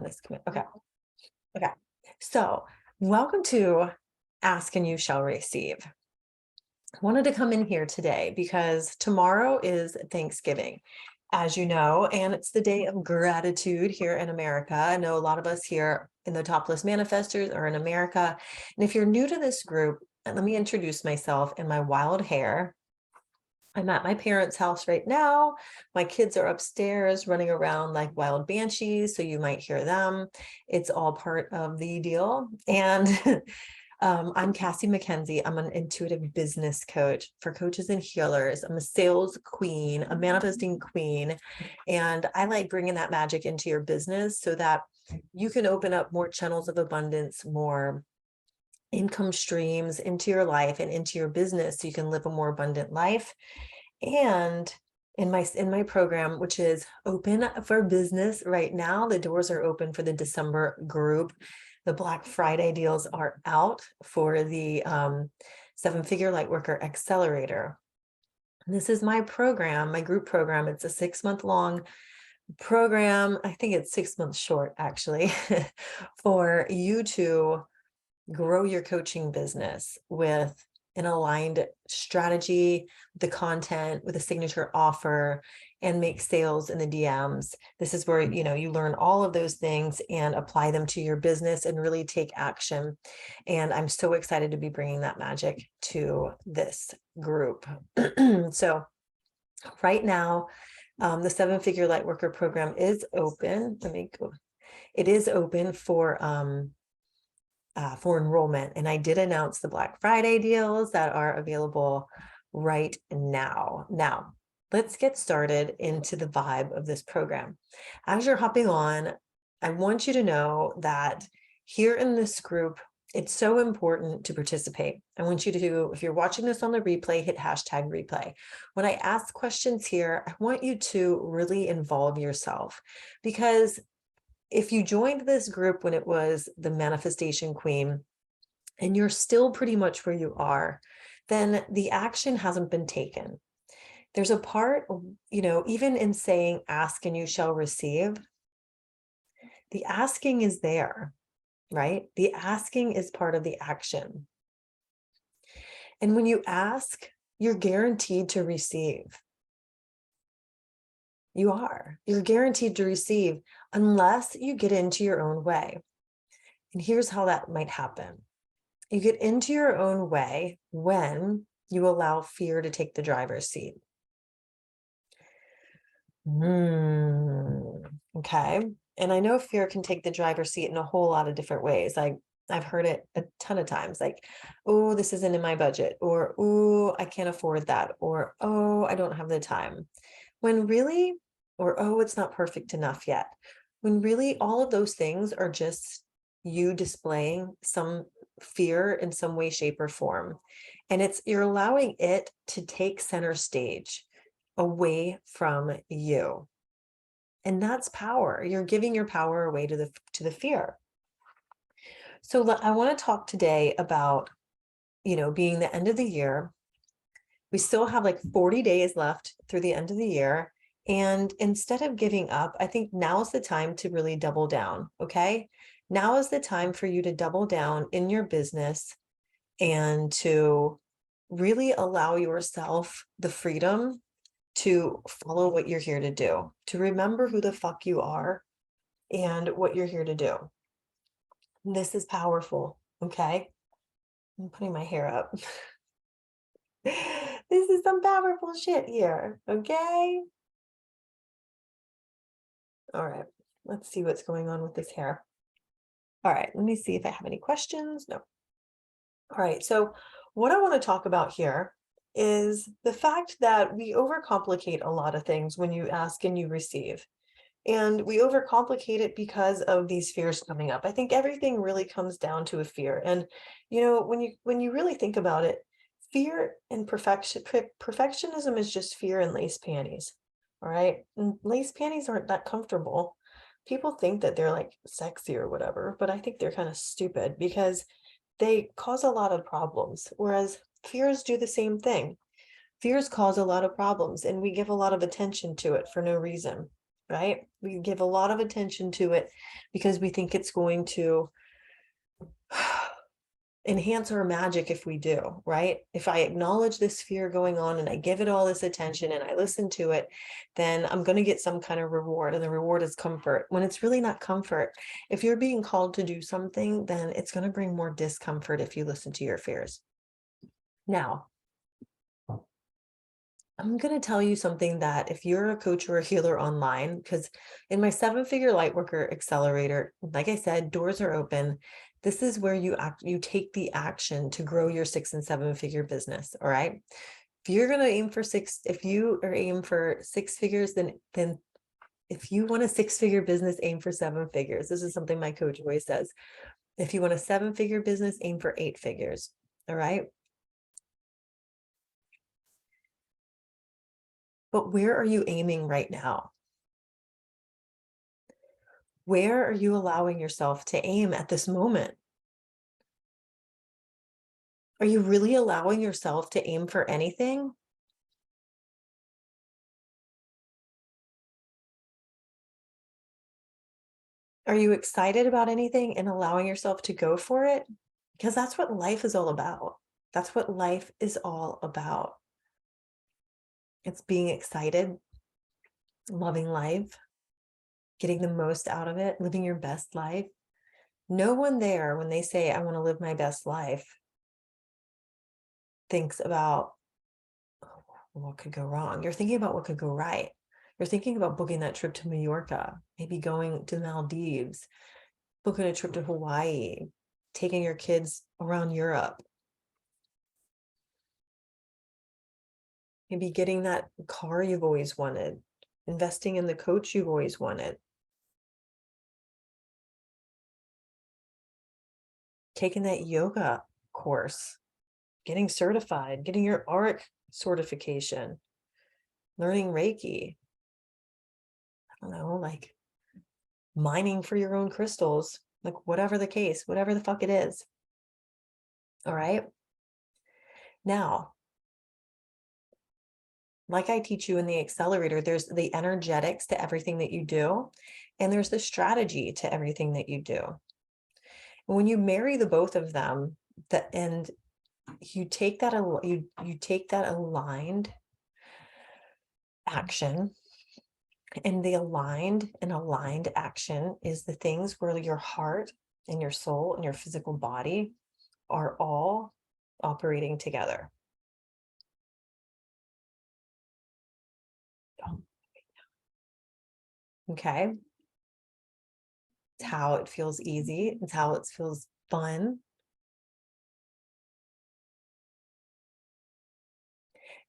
this commit. Okay. Okay. So welcome to Ask and You Shall Receive. I wanted to come in here today because tomorrow is Thanksgiving, as you know, and it's the day of gratitude here in America. I know a lot of us here in the Topless Manifestors are in America. And if you're new to this group, let me introduce myself and my wild hair. I'm at my parents' house right now. My kids are upstairs running around like wild banshees, so you might hear them. It's all part of the deal. And I'm Cassie McKenzie. I'm an intuitive business coach for coaches and healers. I'm a sales queen, a manifesting queen. And I like bringing that magic into your business so that you can open up more channels of abundance, more income streams into your life and into your business so you can live a more abundant life. And in my program, which is open for business right now, the doors are open for the December group. The Black Friday deals are out for the 7-Figure Lightworker Accelerator. And this is my program, my group program. It's a 6-month long program. I think it's 6 months short, actually, for you to grow your coaching business with an aligned strategy, the content, with a signature offer, and make sales in the DMs. This is where, you learn all of those things and apply them to your business and really take action. And I'm so excited to be bringing that magic to this group. So right now, the 7-Figure Lightworker program is open. It is open for enrollment. And I did announce the Black Friday deals that are available right now. Now, let's get started into the vibe of this program. As you're hopping on, I want you to know that here in this group, it's so important to participate. I want you to, if you're watching this on the replay, hit hashtag replay. When I ask questions here, I want you to really involve yourself, because if you joined this group when it was the Manifestation Queen and you're still pretty much where you are, then the action hasn't been taken. There's a part, even in saying ask and you shall receive, the asking is there, right? The asking is part of the action. And when you ask, you're guaranteed to receive. You're guaranteed to receive unless you get into your own way. And here's how that might happen. You get into your own way when you allow fear to take the driver's seat. Okay. And I know fear can take the driver's seat in a whole lot of different ways. I've heard it a ton of times, like, oh, this isn't in my budget, or, oh, I can't afford that, or, oh, I don't have the time. When really, or, oh, it's not perfect enough yet. When really all of those things are just you displaying some fear in some way, shape, or form. And you're allowing it to take center stage away from you. And that's power. You're giving your power away to the fear. So I want to talk today about, being the end of the year. We still have like 40 days left through the end of the year. And instead of giving up, I think now is the time to really double down. Okay. Now is the time for you to double down in your business and to really allow yourself the freedom to follow what you're here to do, to remember who the fuck you are and what you're here to do. This is powerful. Okay. I'm putting my hair up. This is some powerful shit here. Okay. All right. Let's see what's going on with this hair. All right. Let me see if I have any questions. No. All right. So what I want to talk about here is the fact that we overcomplicate a lot of things when you ask and you receive. And we overcomplicate it because of these fears coming up. I think everything really comes down to a fear. And, when you really think about it, fear and perfectionism is just fear in lace panties. All right. And lace panties aren't that comfortable. People think that they're like sexy or whatever, but I think they're kind of stupid because they cause a lot of problems. Whereas fears do the same thing. Fears cause a lot of problems and we give a lot of attention to it for no reason. right? We give a lot of attention to it because we think it's going to enhance our magic if we do, right? If I acknowledge this fear going on and I give it all this attention and I listen to it, then I'm going to get some kind of reward, and the reward is comfort, when it's really not comfort. If you're being called to do something, then it's going to bring more discomfort if you listen to your fears. Now, I'm going to tell you something that if you're a coach or a healer online, because in my 7-figure Lightworker Accelerator, like I said, doors are open. This is where you take the action to grow your 6 and 7-figure business. All right. If you're going to aim for if you are aim for 6 figures, then if you want a 6-figure business, aim for 7 figures. This is something my coach always says. If you want a 7-figure business, aim for 8 figures. All right. But where are you aiming right now? Where are you allowing yourself to aim at this moment? Are you really allowing yourself to aim for anything? Are you excited about anything and allowing yourself to go for it? Because that's what life is all about. That's what life is all about. It's being excited, loving life, getting the most out of it, living your best life. No one there, when they say, I want to live my best life, thinks about, oh, what could go wrong. You're thinking about what could go right. You're thinking about booking that trip to Mallorca, maybe going to Maldives, booking a trip to Hawaii, taking your kids around Europe, maybe getting that car you've always wanted, investing in the coach you've always wanted, taking that yoga course, getting certified, getting your ARC certification, learning Reiki. I don't know, like mining for your own crystals, like whatever the case, whatever the fuck it is. All right. Now, like I teach you in the accelerator, there's the energetics to everything that you do, and there's the strategy to everything that you do. And when you marry the both of them, and you take that you take that aligned action, and the aligned action is the things where your heart and your soul and your physical body are all operating together. Okay. It's how it feels easy. It's how it feels fun.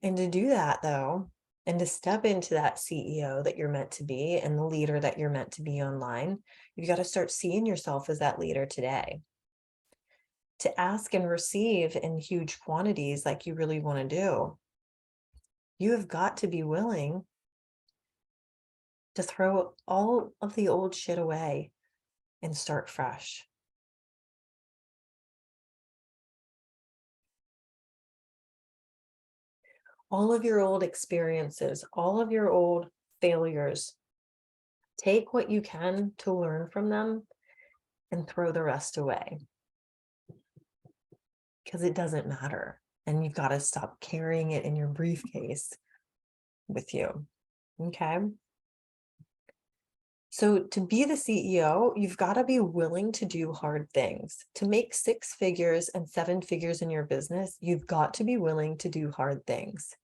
And to do that, though, and to step into that CEO that you're meant to be and the leader that you're meant to be online, you've got to start seeing yourself as that leader today. To ask and receive in huge quantities like you really want to do, you have got to be willing to throw all of the old shit away and start fresh. All of your old experiences, all of your old failures, take what you can to learn from them and throw the rest away. Because it doesn't matter. And you've got to stop carrying it in your briefcase with you. Okay. So to be the CEO, you've got to be willing to do hard things. To make 6 figures and 7 figures in your business, you've got to be willing to do hard things.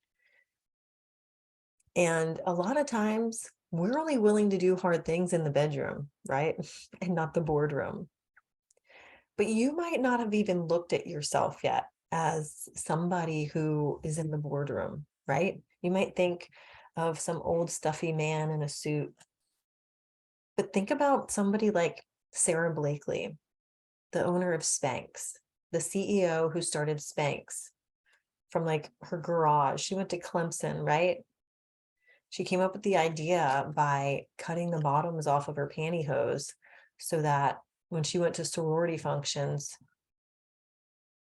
And a lot of times we're only willing to do hard things in the bedroom, right? And not the boardroom. But you might not have even looked at yourself yet as somebody who is in the boardroom, right? You might think of some old stuffy man in a suit. But think about somebody like Sarah Blakely, the owner of Spanx, the CEO who started Spanx from like her garage. She went to Clemson, right? She came up with the idea by cutting the bottoms off of her pantyhose so that when she went to sorority functions,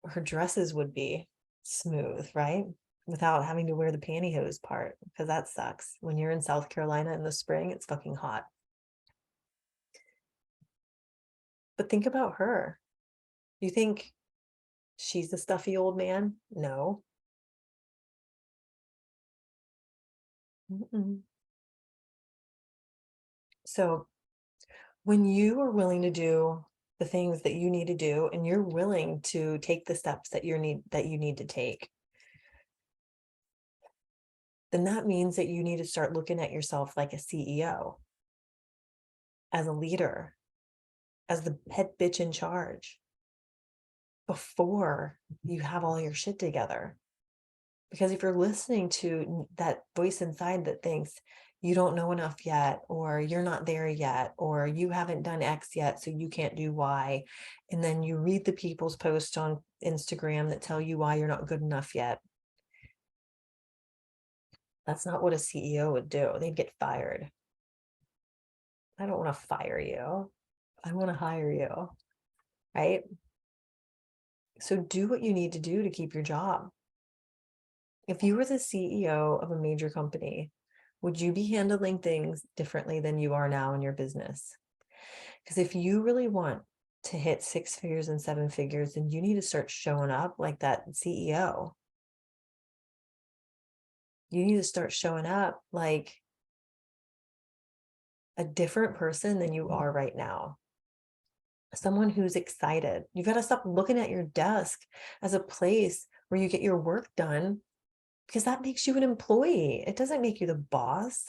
her dresses would be smooth, right? without having to wear the pantyhose part, because that sucks. When you're in South Carolina in the spring, it's fucking hot. But think about her. You think she's the stuffy old man? No. Mm-mm. So when you are willing to do the things that you need to do, and you're willing to take the steps that you need to take, then that means that you need to start looking at yourself like a CEO, as a leader, as the head bitch in charge, before you have all your shit together. Because if you're listening to that voice inside that thinks you don't know enough yet, or you're not there yet, or you haven't done X yet, so you can't do Y, and then you read the people's posts on Instagram that tell you why you're not good enough yet, that's not what a CEO would do. They'd get fired. I don't want to fire you. I want to hire you, right? So do what you need to do to keep your job. If you were the CEO of a major company, would you be handling things differently than you are now in your business? Because if you really want to hit 6 figures and 7 figures, then you need to start showing up like that CEO. You need to start showing up like a different person than you are right now. Someone who's excited. You got to stop looking at your desk as a place where you get your work done, because that makes you an employee. It doesn't make you the boss,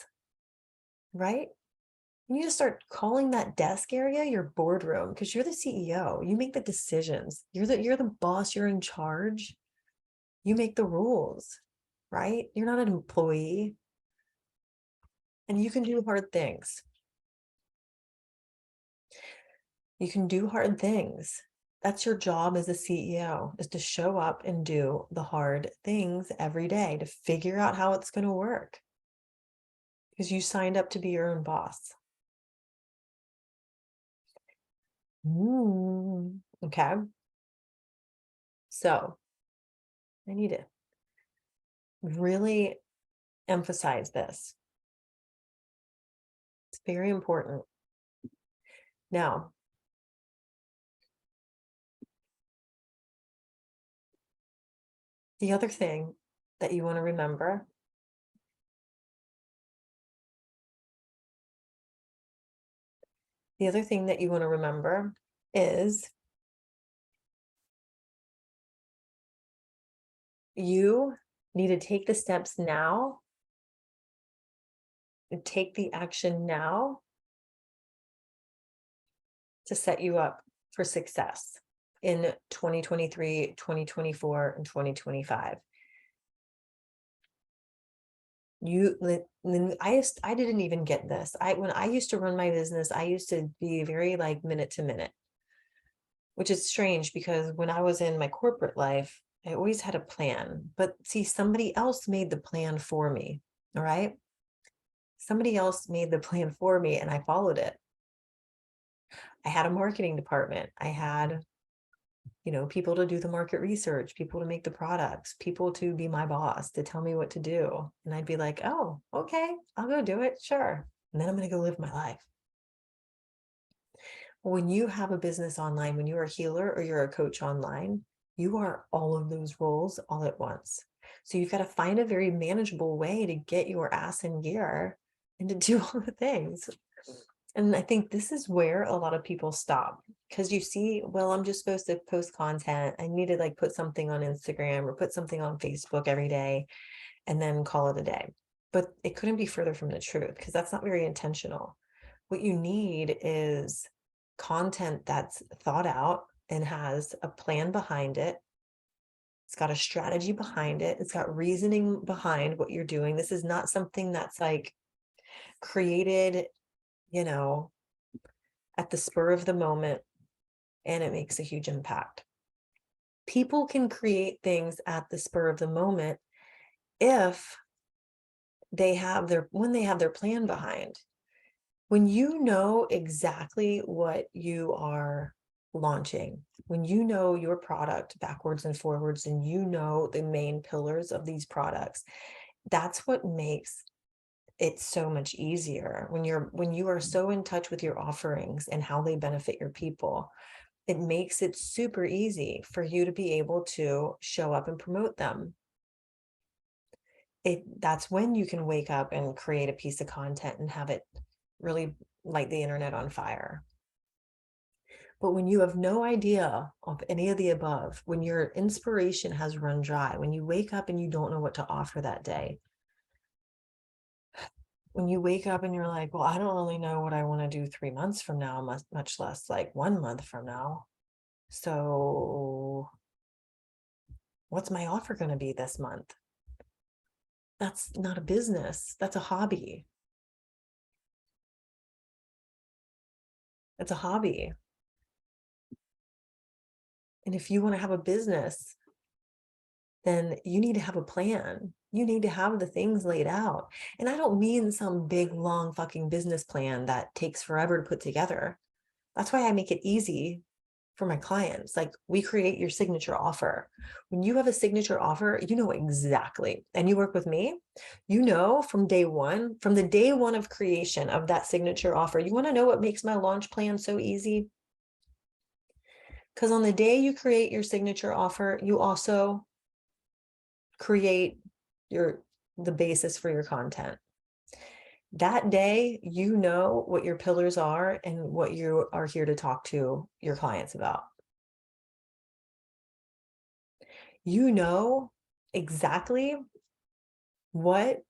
right? You need to start calling that desk area your boardroom, because you're the CEO. You make the decisions. You're the boss. You're in charge. You make the rules, right? You're not an employee, and you can do hard things. You can do hard things. That's your job as a CEO, is to show up and do the hard things every day to figure out how it's going to work, because you signed up to be your own boss. Okay. So I need to really emphasize this. It's very important. Now, the other thing that you want to remember is you need to take the steps now and take the action now to set you up for success in 2023, 2024, and 2025. I didn't even get this. When I used to run my business, I used to be very like minute to minute, which is strange because when I was in my corporate life, I always had a plan. But see, somebody else made the plan for me. All right. Somebody else made the plan for me and I followed it. I had a marketing department. I had, people to do the market research, people to make the products, people to be my boss, to tell me what to do. And I'd be like, oh, okay, I'll go do it. Sure. And then I'm going to go live my life. When you have a business online, when you're a healer or you're a coach online, you are all of those roles all at once. So you've got to find a very manageable way to get your ass in gear and to do all the things. And I think this is where a lot of people stop, because you see, well, I'm just supposed to post content. I need to like put something on Instagram or put something on Facebook every day and then call it a day. But it couldn't be further from the truth, because that's not very intentional. What you need is content that's thought out and has a plan behind it. It's got a strategy behind it. It's got reasoning behind what you're doing. This is not something that's like created, at the spur of the moment, and it makes a huge impact. People can create things at the spur of the moment if when they have their plan behind. When you know exactly what you are launching, when you know your product backwards and forwards, and you know the main pillars of these products, that's what makes it so much easier. When you are so in touch with your offerings and how they benefit your people, it makes it super easy for you to be able to show up and promote them. That's when you can wake up and create a piece of content and have it really light the internet on fire. But when you have no idea of any of the above, when your inspiration has run dry, when you wake up and you don't know what to offer that day, when you wake up and you're like, well, I don't really know what I want to do 3 months from now, much less like 1 month from now. So what's my offer going to be this month? That's not a business. That's a hobby. It's a hobby. And if you want to have a business, then you need to have a plan. You need to have the things laid out. And I don't mean some big, long fucking business plan that takes forever to put together. That's why I make it easy for my clients. Like, we create your signature offer. When you have a signature offer, you know exactly, and you work with me, you know, from day one, from the day one of creation of that signature offer. You want to know what makes my launch plan so easy? Because on the day you create your signature offer, you also create the basis for your content. That day, you know what your pillars are and what you are here to talk to your clients about. You know exactly what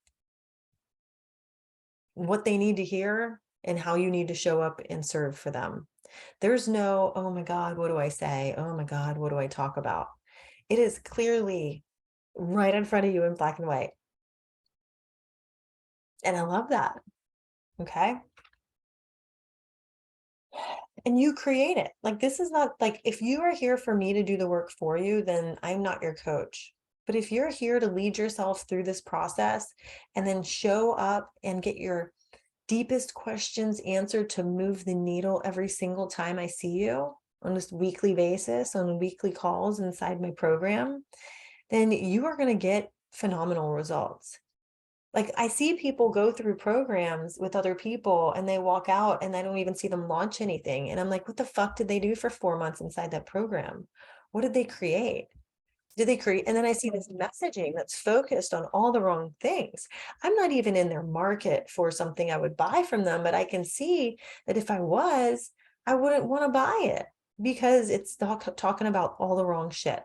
they need to hear and how you need to show up and serve for them. There's no, oh my God, what do I say? Oh my God, what do I talk about? It is clearly right in front of you in black and white. And I love that. Okay. And you create it. Like, this is not like, if you are here for me to do the work for you, then I'm not your coach. But if you're here to lead yourself through this process and then show up and get your deepest questions answered to move the needle every single time I see you on this weekly basis, on weekly calls inside my program, then you are going to get phenomenal results. Like, I see people go through programs with other people and they walk out and I don't even see them launch anything. And I'm like, what the fuck did they do for 4 months inside that program? What did they create? Did they create? And then I see this messaging that's focused on all the wrong things. I'm not even in their market for something I would buy from them, but I can see that if I was, I wouldn't want to buy it because it's talking about all the wrong shit.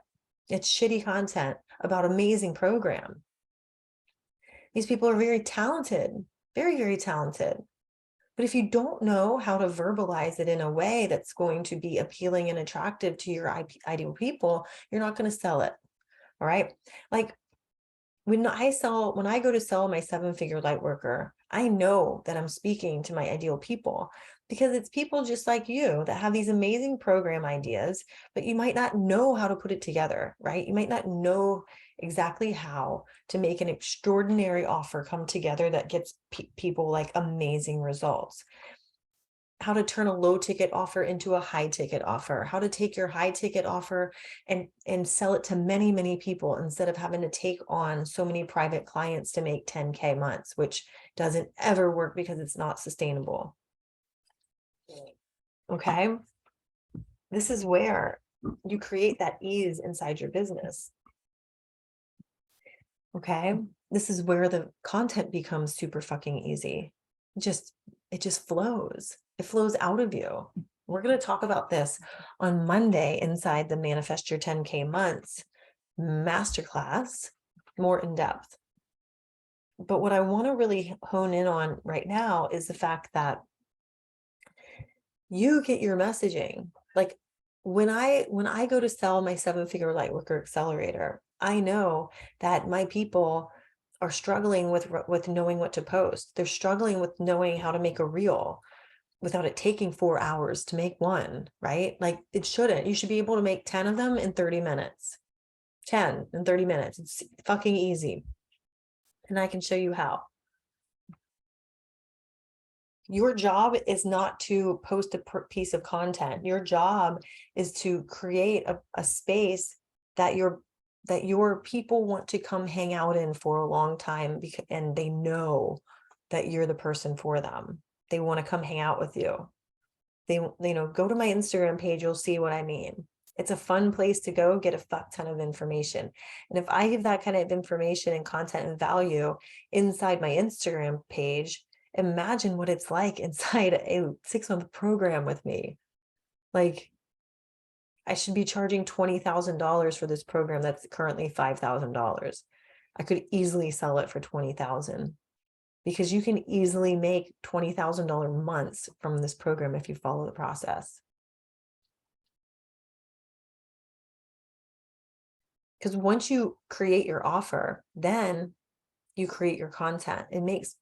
It's shitty content about amazing program. These people are very talented, very, very talented. But if you don't know how to verbalize it in a way that's going to be appealing and attractive to your ideal people, you're not going to sell it. All right. Like, when I go to sell my 7-figure light worker, I know that I'm speaking to my ideal people, because it's people just like you that have these amazing program ideas, but you might not know how to put it together, right? You might not know exactly how to make an extraordinary offer come together that gets people like amazing results. How to turn a low ticket offer into a high ticket offer, how to take your high ticket offer and sell it to many, many people instead of having to take on so many private clients to make 10K months, which doesn't ever work because it's not sustainable. Okay. This is where you create that ease inside your business. Okay. This is where the content becomes super fucking easy. It just flows. It flows out of you. We're going to talk about this on Monday inside the Manifest Your 10K Months masterclass, more in depth. But what I want to really hone in on right now is the fact that you get your messaging. Like, when I go to sell my 7-figure Lightworker Accelerator, I know that my people are struggling with knowing what to post. They're struggling with knowing how to make a reel without it taking 4 hours to make one, right? Like, it shouldn't. You should be able to make 10 of them in 30 minutes. 10 in 30 minutes. It's fucking easy. And I can show you how. Your job is not to post a piece of content. Your job is to create a space that your people want to come hang out in for a long time, because and they know that you're the person for them. They want to come hang out with you. They go to my Instagram page, you'll see what I mean. It's a fun place to go get a fuck ton of information. And if I give that kind of information and content and value inside my Instagram page, imagine what it's like inside a 6-month program with me. Like, I should be charging $20,000 for this program that's currently $5,000. I could easily sell it for $20,000, because you can easily make $20,000 months from this program if you follow the process. Because once you create your offer, then you create your content. It makes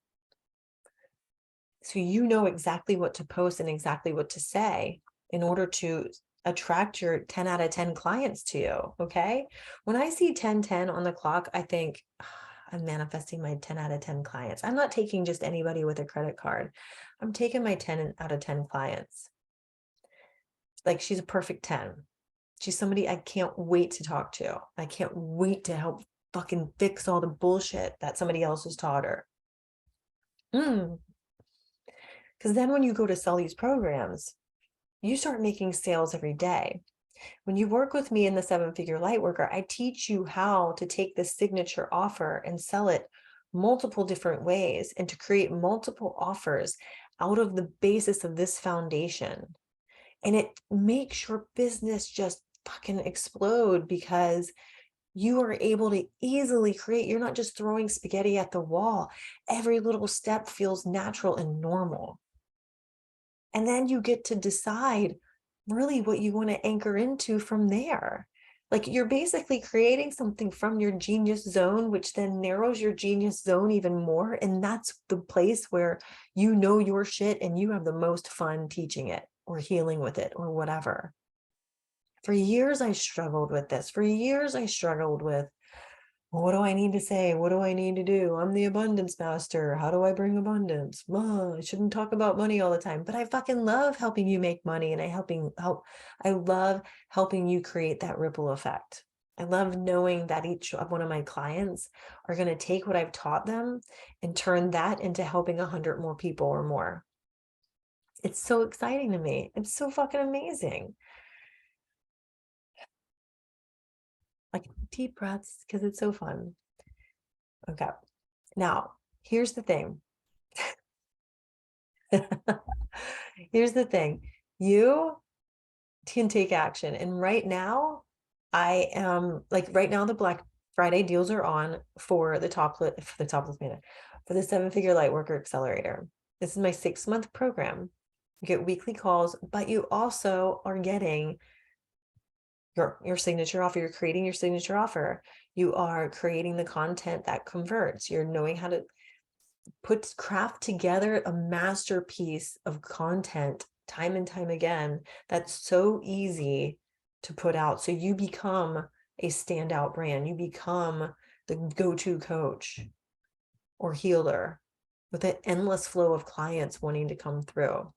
so you know exactly what to post and exactly what to say in order to attract your 10 out of 10 clients to you. Okay. When I see 10-10 on the clock, I think, I'm manifesting my 10 out of 10 clients. I'm not taking just anybody with a credit card. I'm taking my 10 out of 10 clients. Like, she's a perfect 10. She's somebody I can't wait to talk to. I can't wait to help fucking fix all the bullshit that somebody else has taught her. Because then when you go to sell these programs, you start making sales every day. When you work with me in the 7-Figure Lightworker, I teach you how to take this signature offer and sell it multiple different ways, and to create multiple offers out of the basis of this foundation. And it makes your business just fucking explode, because you are able to easily create. You're not just throwing spaghetti at the wall. Every little step feels natural and normal. And then you get to decide really what you want to anchor into from there. Like, you're basically creating something from your genius zone, which then narrows your genius zone even more. And that's the place where you know your shit and you have the most fun teaching it or healing with it or whatever. For years, I struggled with this. For years, I struggled with, well, what do I need to say? What do I need to do? I'm the abundance master. How do I bring abundance? I shouldn't talk about money all the time, but I fucking love helping you make money. And I love helping you create that ripple effect. I love knowing that each of one of my clients are going to take what I've taught them and turn that into helping 100 more people or more. It's so exciting to me. It's so fucking amazing. Like, deep breaths, because it's so fun. Okay. Now, here's the thing. Here's the thing. You can take action. And right now, I am like, right now, the Black Friday deals are on for the for the 7-Figure Lightworker Accelerator. This is my 6-month program. You get weekly calls, but you also are getting your signature offer. You're creating your signature offer. You are creating the content that converts. You're knowing how to craft together a masterpiece of content time and time again that's so easy to put out. So you become a standout brand. You become the go-to coach or healer with an endless flow of clients wanting to come through.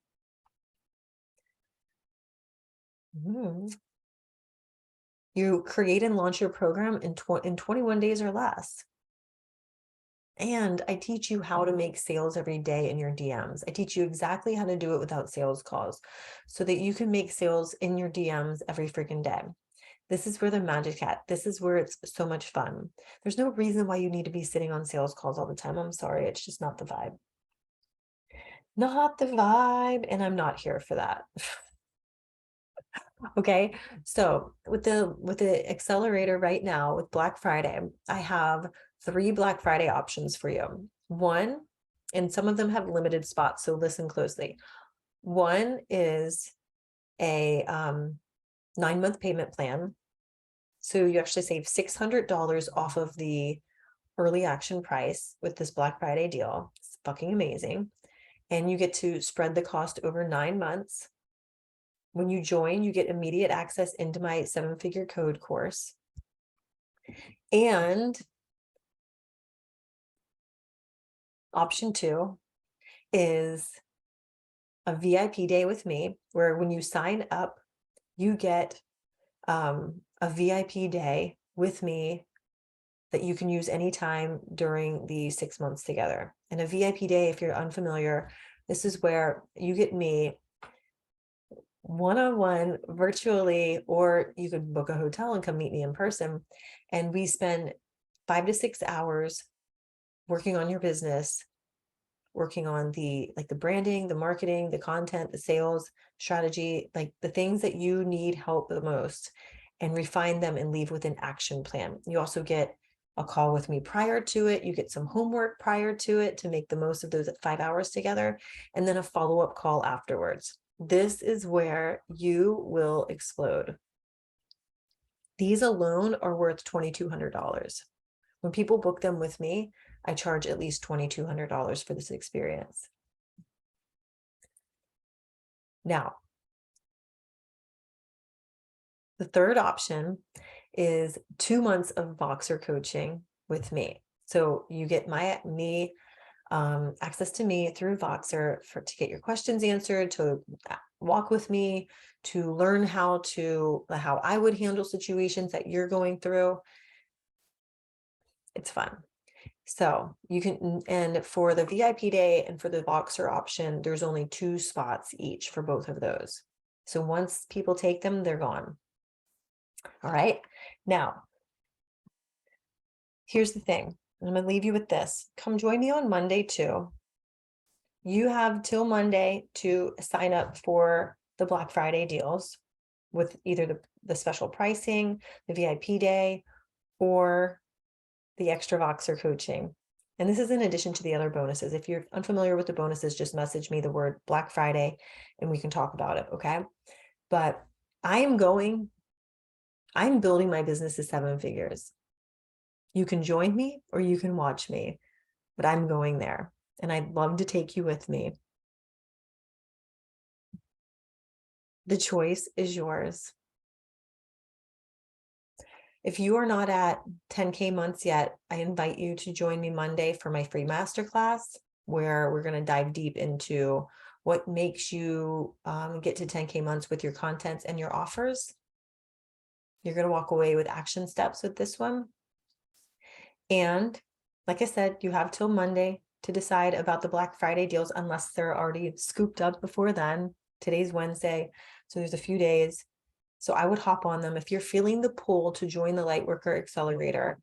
You create and launch your program in 21 days or less. And I teach you how to make sales every day in your DMs. I teach you exactly how to do it without sales calls, so that you can make sales in your DMs every freaking day. This is where the magic at. This is where it's so much fun. There's no reason why you need to be sitting on sales calls all the time. I'm sorry. It's just not the vibe. Not the vibe. And I'm not here for that. Okay. So with the accelerator right now with Black Friday, I have 3 Black Friday options for you. One, and some of them have limited spots, so listen closely. One is a 9-month payment plan. So you actually save $600 off of the early action price with this Black Friday deal. It's fucking amazing. And you get to spread the cost over 9 months. When you join, you get immediate access into my 7-Figure Code course. And option 2 is a VIP day with me, where when you sign up, you get a VIP day with me that you can use anytime during the 6 months together. And a VIP day, if you're unfamiliar, this is where you get me one-on-one virtually, or you could book a hotel and come meet me in person. And we spend 5 to 6 hours working on your business, working on the branding, the marketing, the content, the sales strategy, like the things that you need help the most, and refine them and leave with an action plan. You also get a call with me prior to it. You get some homework prior to it to make the most of those 5 hours together, and then a follow-up call afterwards. This is where you will explode. These alone are worth $2,200. When people book them with me, I charge at least $2,200 for this experience. Now, the third option is 2 months of Voxer coaching with me. So you get access to me through Voxer to get your questions answered, to walk with me, to learn how I would handle situations that you're going through. It's fun. So you can, and for the VIP day and for the Voxer option, there's only 2 spots each for both of those. So once people take them, they're gone. All right. Now, here's the thing. I'm going to leave you with this. Come join me on Monday too. You have till Monday to sign up for the Black Friday deals with either the special pricing, the VIP day, or the extra Voxer coaching. And this is in addition to the other bonuses. If you're unfamiliar with the bonuses, just message me the word Black Friday and we can talk about it. Okay. But I'm building my business to 7 figures. You can join me or you can watch me, but I'm going there, and I'd love to take you with me. The choice is yours. If you are not at 10K months yet, I invite you to join me Monday for my free masterclass, where we're going to dive deep into what makes you get to 10K months with your content and your offers. You're going to walk away with action steps with this one. And like I said, you have till Monday to decide about the Black Friday deals, unless they're already scooped up before then. Today's Wednesday, so there's a few days. So I would hop on them. If you're feeling the pull to join the Lightworker Accelerator,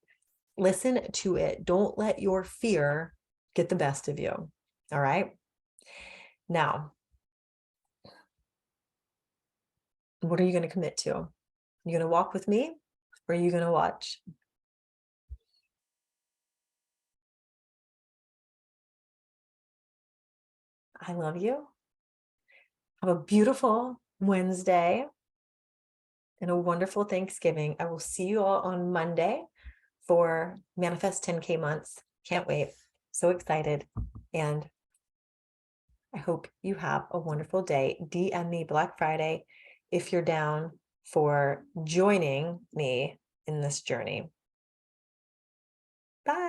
listen to it. Don't let your fear get the best of you. All right. Now, what are you going to commit to? You going to walk with me, or are you going to watch? I love you. Have a beautiful Wednesday and a wonderful Thanksgiving. I will see you all on Monday for Manifest 10K months. Can't wait. So excited. And I hope you have a wonderful day. DM me Black Friday if you're down for joining me in this journey. Bye.